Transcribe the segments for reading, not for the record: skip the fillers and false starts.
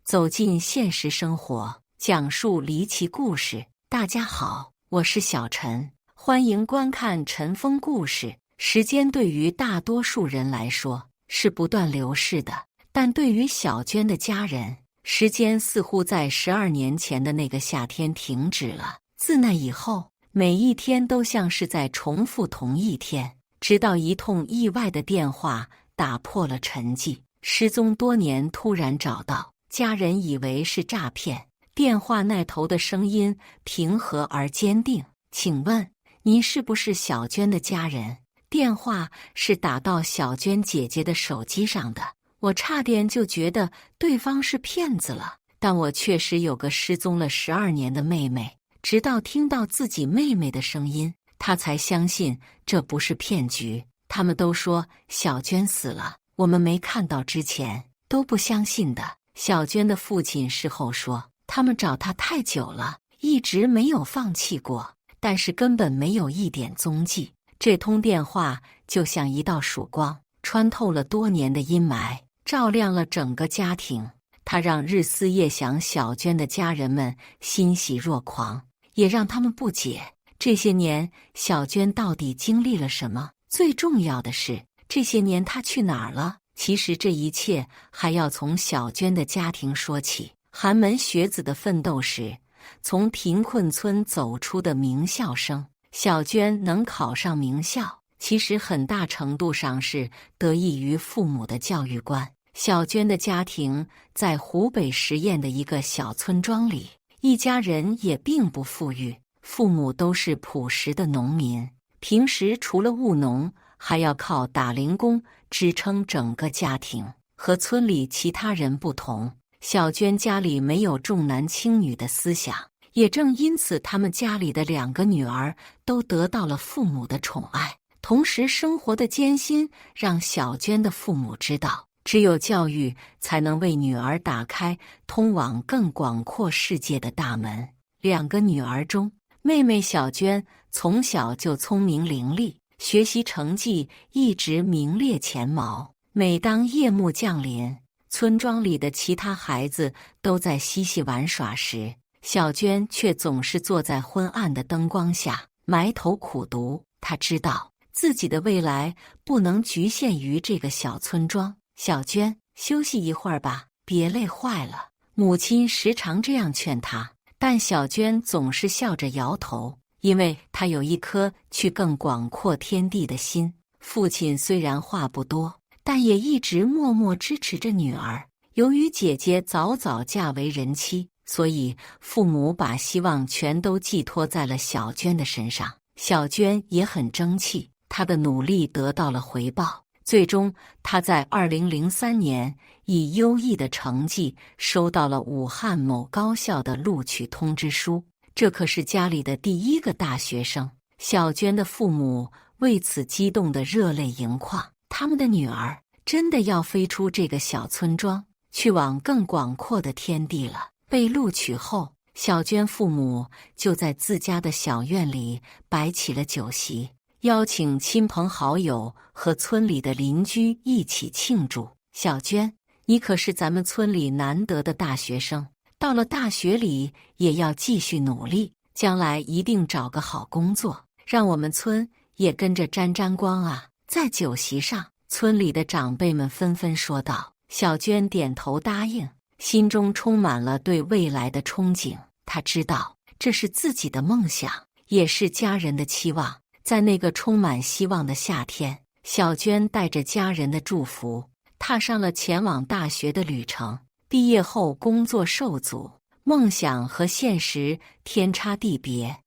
走进现实生活，讲述离奇故事。大家好，我是小陈，欢迎观看陈峰故事。时间对于大多数人来说是不断流逝的，但对于小娟的家人，时间似乎在12年前的那个夏天停止了。自那以后，每一天都像是在重复同一天，直到一通意外的电话打破了沉寂。失踪多年突然找到，家人以为是诈骗。电话那头的声音平和而坚定：“请问您是不是小娟的家人？”电话是打到小娟姐姐的手机上的。我差点就觉得对方是骗子了，但我确实有个失踪了12年的妹妹。直到听到自己妹妹的声音，她才相信这不是骗局。他们都说小娟死了，我们没看到之前都不相信的。小娟的父亲事后说，他们找她太久了，一直没有放弃过，但是根本没有一点踪迹。这通电话就像一道曙光，穿透了多年的阴霾，照亮了整个家庭。它让日思夜想小娟的家人们欣喜若狂，也让他们不解这些年小娟到底经历了什么。最重要的是，这些年她去哪儿了？其实这一切还要从小娟的家庭说起。寒门学子的奋斗史，从贫困村走出的名校生，小娟能考上名校，其实很大程度上是得益于父母的教育观。小娟的家庭在湖北十堰的一个小村庄里，一家人也并不富裕，父母都是朴实的农民，平时除了务农，还要靠打零工支撑整个家庭。和村里其他人不同，小娟家里没有重男轻女的思想，也正因此他们家里的2个女儿都得到了父母的宠爱。同时生活的艰辛让小娟的父母知道，只有教育才能为女儿打开通往更广阔世界的大门。2个女儿中，妹妹小娟从小就聪明伶俐，学习成绩一直名列前茅。每当夜幕降临，村庄里的其他孩子都在嬉戏玩耍时，小娟却总是坐在昏暗的灯光下埋头苦读。她知道自己的未来不能局限于这个小村庄。小娟，休息一会儿吧，别累坏了。母亲时常这样劝她，但小娟总是笑着摇头，因为她有一颗去更广阔天地的心。父亲虽然话不多，但也一直默默支持着女儿。由于姐姐早早嫁为人妻，所以父母把希望全都寄托在了小娟的身上。小娟也很争气，她的努力得到了回报。最终，她在2003年以优异的成绩收到了武汉某高校的录取通知书。这可是家里的第1个大学生。小娟的父母为此激动得热泪盈眶，他们的女儿真的要飞出这个小村庄，去往更广阔的天地了。被录取后，小娟父母就在自家的小院里摆起了酒席，邀请亲朋好友和村里的邻居一起庆祝。小娟，你可是咱们村里难得的大学生，到了大学里也要继续努力，将来一定找个好工作，让我们村也跟着沾沾光啊！在酒席上，村里的长辈们纷纷说道。小娟点头答应，心中充满了对未来的憧憬。她知道这是自己的梦想，也是家人的期望。在那个充满希望的夏天，小娟带着家人的祝福，踏上了前往大学的旅程。毕业后工作受阻，梦想和现实天差地别。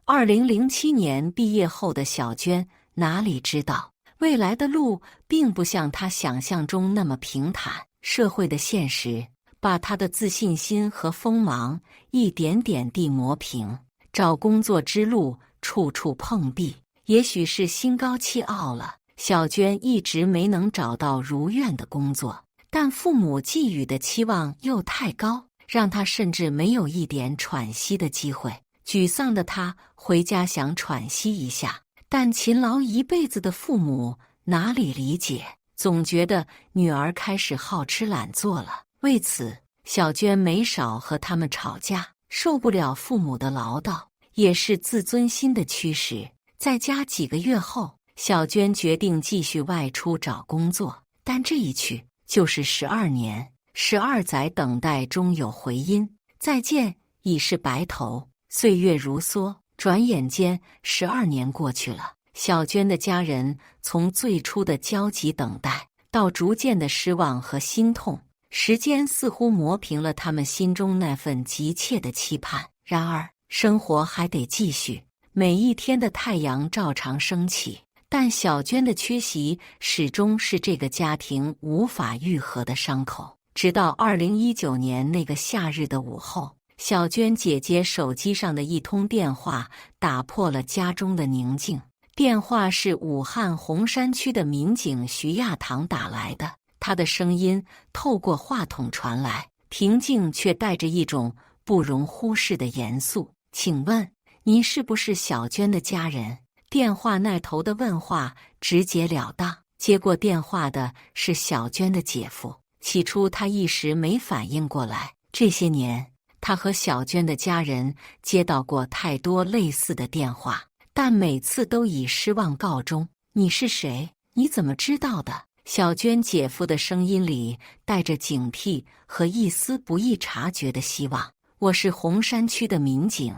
2007年毕业后的小娟哪里知道，未来的路并不像她想象中那么平坦。社会的现实把她的自信心和锋芒一点点地磨平。找工作之路处处碰壁，也许是心高气傲了，小娟一直没能找到如愿的工作。但父母寄予的期望又太高，让她甚至没有一点喘息的机会。沮丧的她回家想喘息一下，但勤劳一辈子的父母哪里理解，总觉得女儿开始好吃懒做了。为此，小娟没少和他们吵架，受不了父母的唠叨，也是自尊心的驱使。在家几个月后，小娟决定继续外出找工作，但这一去就是12年，12载等待终有回音，再见已是白头。岁月如梭，转眼间12年过去了。小娟的家人从最初的焦急等待，到逐渐的失望和心痛，时间似乎磨平了他们心中那份急切的期盼。然而，生活还得继续，每一天的太阳照常升起，但小娟的缺席始终是这个家庭无法愈合的伤口。直到2019年那个夏日的午后，小娟姐姐手机上的一通电话打破了家中的宁静。电话是武汉洪山区的民警徐亚堂打来的，他的声音透过话筒传来，平静却带着一种不容忽视的严肃。请问您是不是小娟的家人？电话那头的问话直截了当。接过电话的是小娟的姐夫。起初他一时没反应过来，这些年他和小娟的家人接到过太多类似的电话，但每次都以失望告终。你是谁？你怎么知道的？小娟姐夫的声音里带着警惕和一丝不易察觉的希望。我是洪山区的民警，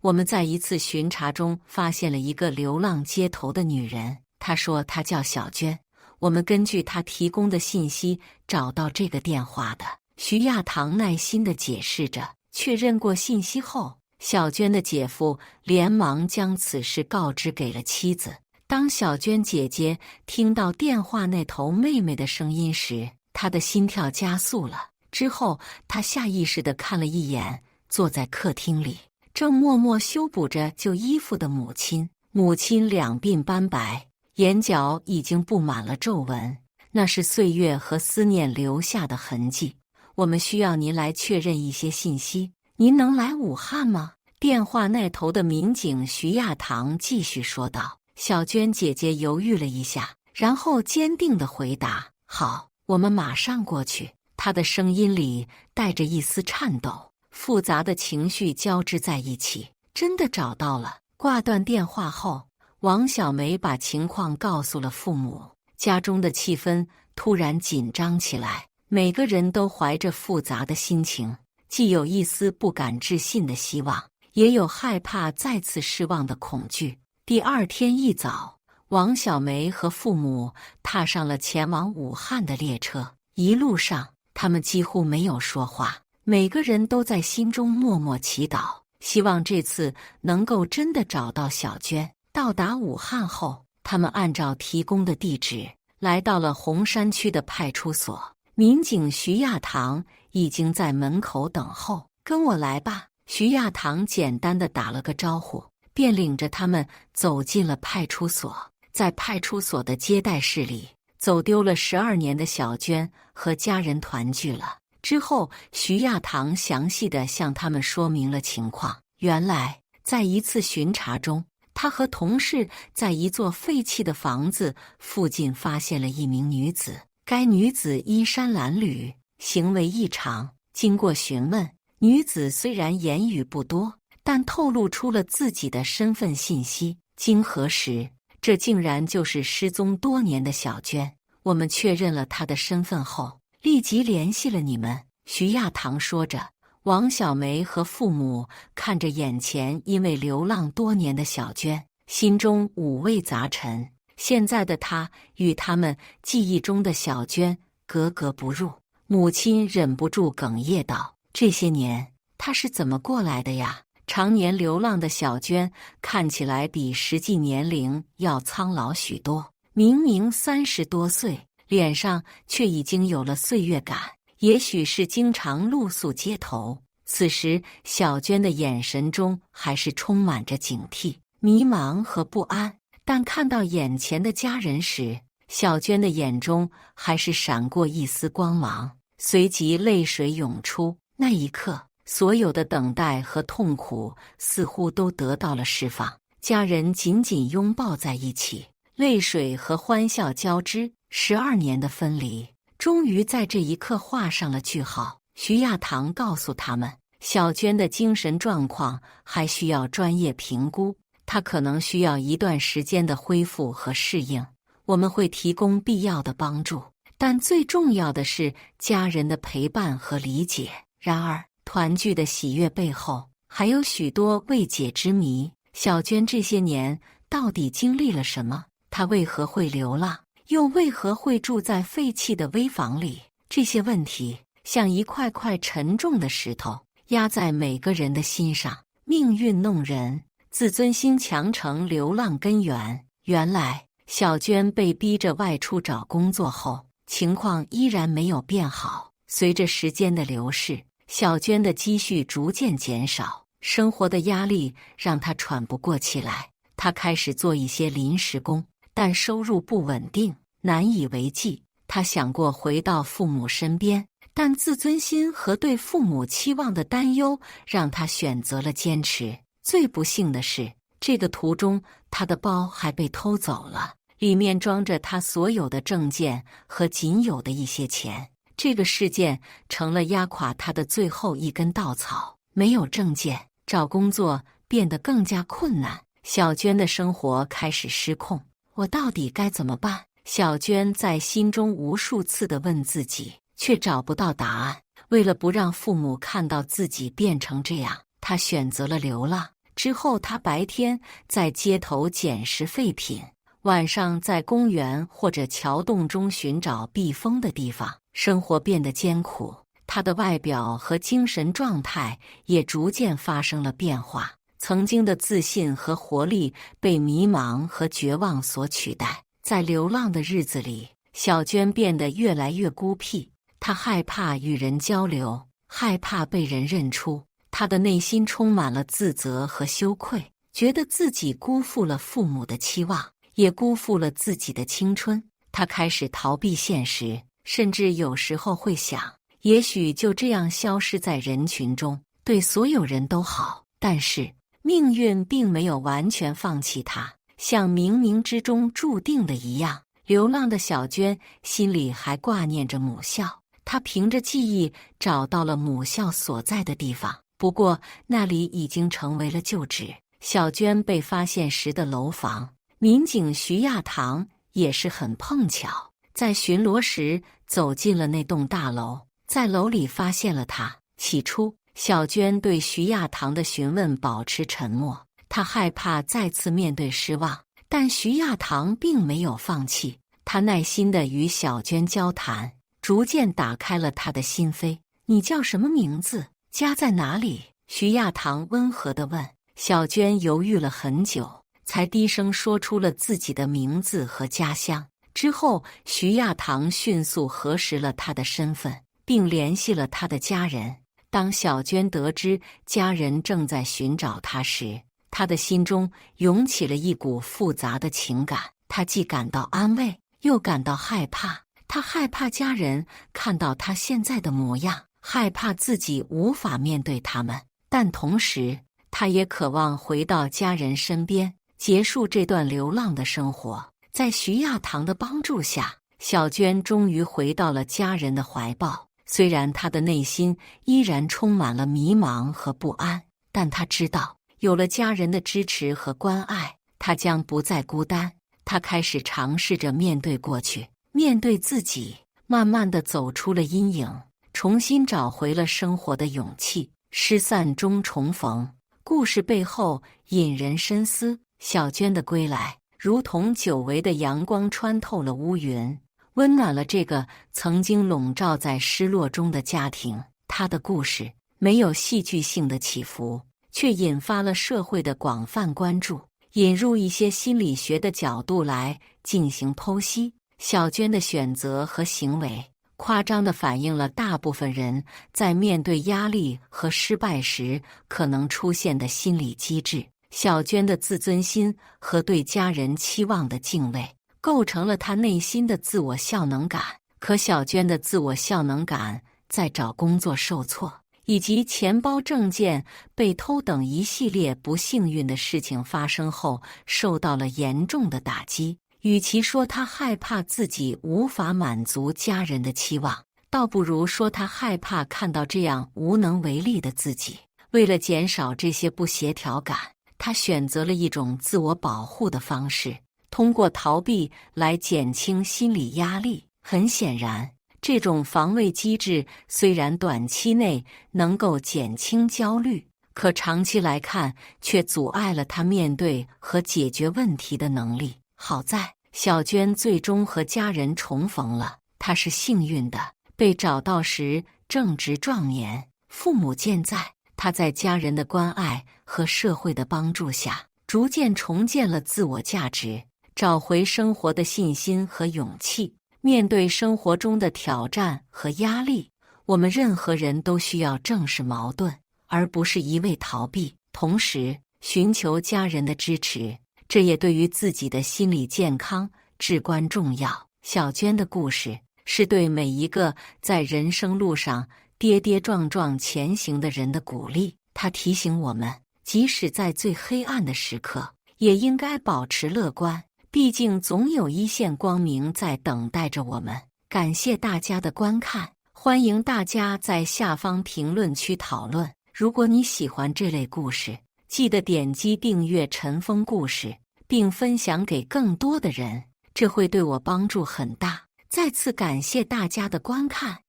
我们在一次巡查中发现了一个流浪街头的女人，她说她叫小娟，我们根据她提供的信息找到这个电话的。徐亚堂耐心地解释着。确认过信息后，小娟的姐夫连忙将此事告知给了妻子。当小娟姐姐听到电话那头妹妹的声音时，她的心跳加速了。之后，她下意识地看了一眼坐在客厅里正默默修补着旧衣服的母亲。母亲两鬓斑白，眼角已经布满了皱纹，那是岁月和思念留下的痕迹。我们需要您来确认一些信息，您能来武汉吗？电话那头的民警徐亚堂继续说道。小娟姐姐犹豫了一下，然后坚定地回答：好，我们马上过去。她的声音里带着一丝颤抖，复杂的情绪交织在一起。真的找到了。挂断电话后，王小梅把情况告诉了父母，家中的气氛突然紧张起来。每个人都怀着复杂的心情，既有一丝不敢置信的希望，也有害怕再次失望的恐惧。第二天一早，王小梅和父母踏上了前往武汉的列车。一路上，他们几乎没有说话，每个人都在心中默默祈祷，希望这次能够真的找到小娟。到达武汉后，他们按照提供的地址来到了洪山区的派出所。民警徐亚堂已经在门口等候。跟我来吧。徐亚堂简单的打了个招呼，便领着他们走进了派出所。在派出所的接待室里，走丢了12年的小娟和家人团聚了。之后，徐亚堂详细的向他们说明了情况。原来，在一次巡查中，他和同事在一座废弃的房子附近发现了一名女子。该女子衣衫褴褛，行为异常。经过询问，女子虽然言语不多，但透露出了自己的身份信息。经核实，这竟然就是失踪多年的小娟。我们确认了她的身份后，立即联系了你们。徐亚堂说着。王小梅和父母看着眼前因为流浪多年的小娟，心中五味杂陈。现在的她与他们记忆中的小娟格格不入。母亲忍不住哽咽道：这些年她是怎么过来的呀？常年流浪的小娟看起来比实际年龄要苍老许多，明明30多岁，脸上却已经有了岁月感。也许是经常露宿街头，此时小娟的眼神中还是充满着警惕、迷茫和不安。但看到眼前的家人时，小娟的眼中还是闪过一丝光芒，随即泪水涌出。那一刻，所有的等待和痛苦似乎都得到了释放。家人紧紧拥抱在一起，泪水和欢笑交织。12年的分离，终于在这一刻画上了句号。徐亚堂告诉他们，小娟的精神状况还需要专业评估，她可能需要一段时间的恢复和适应，我们会提供必要的帮助，但最重要的是家人的陪伴和理解。然而，团聚的喜悦背后还有许多未解之谜。小娟这些年到底经历了什么？她为何会流浪？又为何会住在废弃的危房里？这些问题像一块块沉重的石头，压在每个人的心上。命运弄人，自尊心强成流浪根源。原来，小娟被逼着外出找工作后，情况依然没有变好。随着时间的流逝，小娟的积蓄逐渐减少，生活的压力让她喘不过气来。她开始做一些临时工，但收入不稳定，难以为继。她想过回到父母身边，但自尊心和对父母期望的担忧让她选择了坚持。最不幸的是，这个途中她的包还被偷走了，里面装着她所有的证件和仅有的一些钱。这个事件成了压垮她的最后一根稻草。没有证件，找工作变得更加困难，小娟的生活开始失控。我到底该怎么办？小娟在心中无数次地问自己，却找不到答案。为了不让父母看到自己变成这样，她选择了流浪。之后，她白天在街头捡拾废品，晚上在公园或者桥洞中寻找避风的地方。生活变得艰苦，她的外表和精神状态也逐渐发生了变化。曾经的自信和活力被迷茫和绝望所取代。在流浪的日子里，小娟变得越来越孤僻，她害怕与人交流，害怕被人认出。她的内心充满了自责和羞愧，觉得自己辜负了父母的期望，也辜负了自己的青春。她开始逃避现实，甚至有时候会想，也许就这样消失在人群中，对所有人都好。但是命运并没有完全放弃她，像冥冥之中注定的一样，流浪的小娟心里还挂念着母校。她凭着记忆找到了母校所在的地方，不过那里已经成为了旧址。小娟被发现时的楼房，民警徐亚堂也是很碰巧，在巡逻时走进了那栋大楼，在楼里发现了她。起初，小娟对徐亚堂的询问保持沉默，她害怕再次面对失望。但徐亚堂并没有放弃，他耐心地与小娟交谈，逐渐打开了她的心扉。你叫什么名字？家在哪里？徐亚堂温和地问。小娟犹豫了很久，才低声说出了自己的名字和家乡。之后，徐亚堂迅速核实了她的身份，并联系了她的家人。当小娟得知家人正在寻找她时，她的心中涌起了一股复杂的情感。她既感到安慰，又感到害怕。她害怕家人看到她现在的模样，害怕自己无法面对他们，但同时，她也渴望回到家人身边，结束这段流浪的生活。在徐亚堂的帮助下，小娟终于回到了家人的怀抱。虽然她的内心依然充满了迷茫和不安，但她知道，有了家人的支持和关爱，她将不再孤单。她开始尝试着面对过去，面对自己，慢慢地走出了阴影，重新找回了生活的勇气。失散中重逢，故事背后引人深思。小娟的归来，如同久违的阳光穿透了乌云，温暖了这个曾经笼罩在失落中的家庭。她的故事没有戏剧性的起伏，却引发了社会的广泛关注，引入一些心理学的角度来进行剖析。小娟的选择和行为夸张地反映了大部分人在面对压力和失败时可能出现的心理机制。小娟的自尊心和对家人期望的敬畏，构成了她内心的自我效能感。可小娟的自我效能感在找工作受挫，以及钱包证件被偷等一系列不幸运的事情发生后，受到了严重的打击。与其说她害怕自己无法满足家人的期望，倒不如说他害怕看到这样无能为力的自己。为了减少这些不协调感，他选择了一种自我保护的方式，通过逃避来减轻心理压力。很显然，这种防卫机制虽然短期内能够减轻焦虑，可长期来看却阻碍了他面对和解决问题的能力。好在小娟最终和家人重逢了，她是幸运的，被找到时正值壮年，父母健在。她在家人的关爱和社会的帮助下，逐渐重建了自我价值，找回生活的信心和勇气。面对生活中的挑战和压力，我们任何人都需要正视矛盾，而不是一味逃避，同时寻求家人的支持，这也对于自己的心理健康至关重要。小娟的故事是对每一个在人生路上跌跌撞撞前行的人的鼓励，她提醒我们，即使在最黑暗的时刻，也应该保持乐观，毕竟总有一线光明在等待着我们。感谢大家的观看，欢迎大家在下方评论区讨论。如果你喜欢这类故事，记得点击订阅陈峰故事，并分享给更多的人，这会对我帮助很大。再次感谢大家的观看。